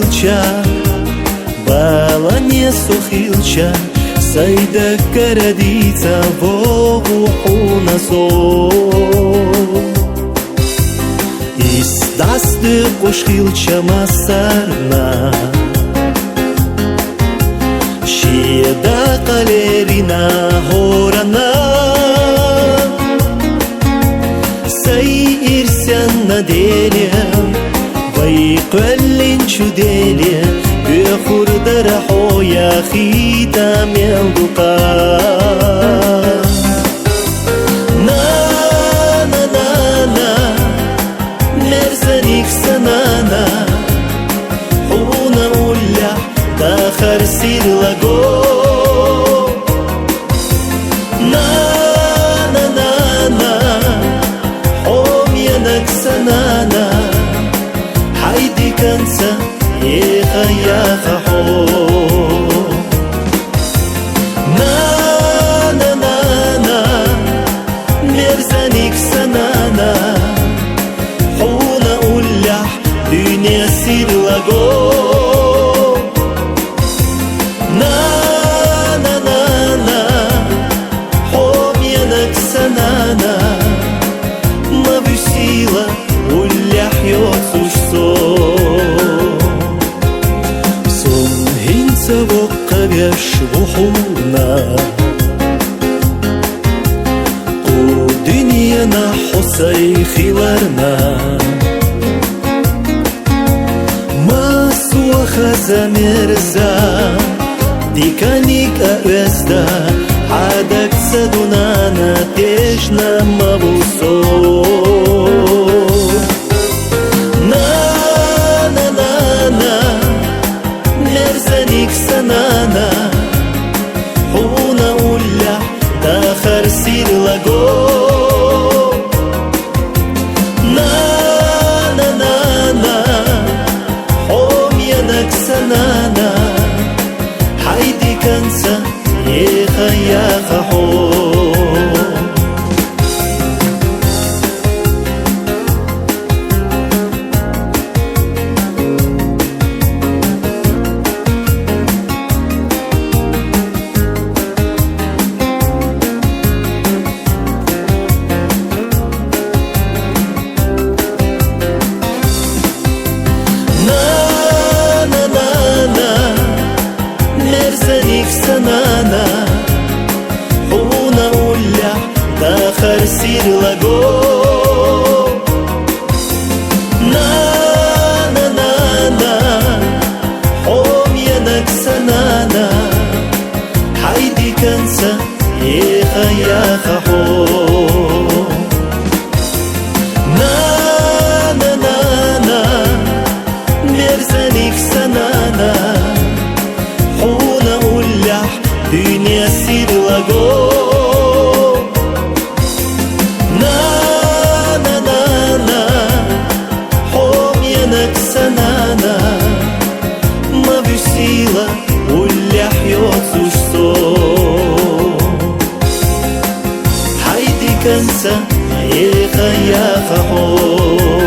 сухилча, бала не сухилча, сайда карадица вогу насо. Истасты кушхилча масарна, шиеда калерина хорана. Сай ирсян наделя, вай квеллин чуделя, бехур дарахо я хита мелдука. مرزنيك سنانا حونا ولا داخر سير لغو نا نا نا نا حوم ينك سنانا حيدي كنسا يخا يخا حوم نا نا نا نا مرزنيك سنانا dünya sirlago na na na na hom yanak sanana ma vysila ullях yotsушso сон hinца воккавяш вухуна у dünyana hosay khilarna خزا مرزا ديكانيك أوزدا عادك سدونانا تيشنا مبوسو نا نا نا نا مرزانيك سنانا هونا ولا داخر سير لغو سنانا حيدي كنسا يخا يخا حوم مرزنيك سنانا حونا ولا داخر سير لغو نا نا نا نا حوم ينك سنانا حيدي كنسا يخا يخا حوم نا نا نا نا مرزنيك سنانا حونا ولا dünya sirlago na na na na hom yanak sanana ma vysila ullях yotsушso haydi kansa yecha yacha hom